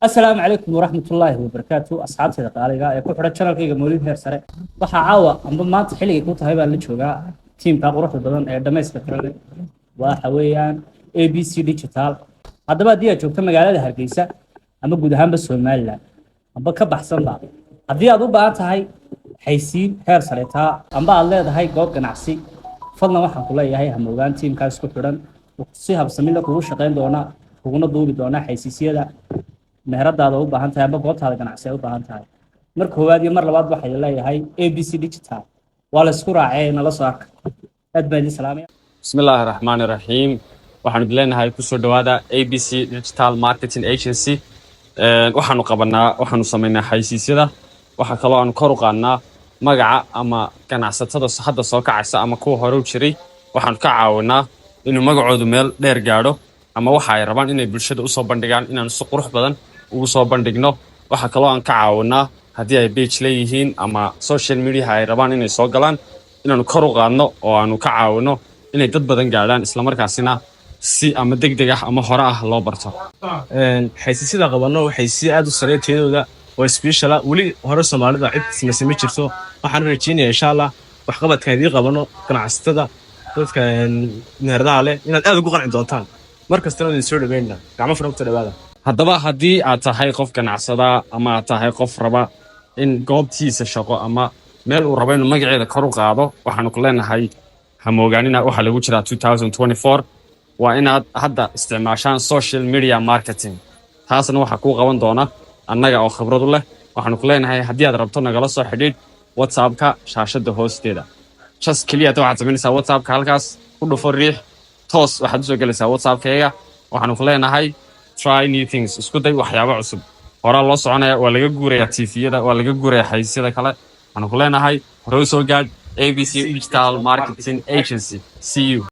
السلام عليكم ورحمة الله وبركاته أصحابتي دقاليقا ee ku xidhan channelkayga Mawlid Heer Sare waxa caawa amba maanta xilliga ku tahay baan la joogaa teamka quruxda badan ee dhameystiran waxa weeyaan ABC Digital haddaba haddii aad joogto magaalada Hargeysa ama guud ahaanba Soomaaliland amba ka baxsanba haddii aad u baahan tahay xaysiin heer sare taa amba aad leedahay goob ganacsi fadlan waxaan ku leeyahay hamoogaan teamkaas ku xidhan si habsami leh kugu shaqeyn doona kuguna duubi doona xaysiisyada meheradaada u baahan tahay ama goobtaada ganacsi ay u baahan tahay marka koowaad iyo mar labaad waxay leeyahay ABC Digital waa la isku raacay nala soo arka aad baan idin salaamaya bismillaahi raxmaani raxiim waxaan idin leenahay ku soo dhawaada ABC Digital Marketing Agency waxaanu sameynaa xaysiisyada waxa kale oo aan kor u qaadnaa magaca ama ganacsatada hadda soo kacaysa ama kuwa hore u jiray waxaan ka caawinaa inuu magacoodu meel dheer gaadho ama waxa ay rabaan inay bulshada u soo bandhigaan inaan si qurux badan ugu soo bandhigno waxa kale oo aan ka caawinaa haddii ay page leeyihiin ama social media ay rabaan inay soo galaan inaanu kor u qaadno oo aanu ka caawino inay dad badan gaadhaan isla markaasina si ama degdeg ah ama hore ah loo barto xaysiisyada qabano waxay si aad u sareeyteenooda oo special wali hore Soomaalida cid ma jirto waxaan rajeynayaa insha Allah wax qabadka idin qabano ganacsatada dadka meheradaha leh inaad aad ugu qanci doontaan markastana idin soo dhaweynaa gacmo furan ku dhawaada haddaba haddii aad tahay qof ganacsada ama aad tahay qof raba in goobtiisa shaqo ama meel uu rabo inuu magaceeda kor u qaado waxaanu ku leenahay hamoogaanina waxa lagu jiraa 2024 waa inaad hadda isticmaashaan social media marketing taasna waxa ku qaban doona annaga oo khibrad u leh waxaanu ku leenahay haddii aad rabto nagala soo xidhiidh WhatsApp-ka shaashada hoosteeda just kaliya waxaad samaynaysaa WhatsApp-ka halkaas ku dhufo riix toos waxaad u soo galaysaa WhatsApp-kayga waxaanu ku leenahay try new things isku day waxyaabo cusub hore loo soconaya waa laga guurayaa TV-yada waa laga guurayaa xaysiisyada kale waxaanu ku leenahay hore u soo gaadh ABC Digital Marketing Agency see you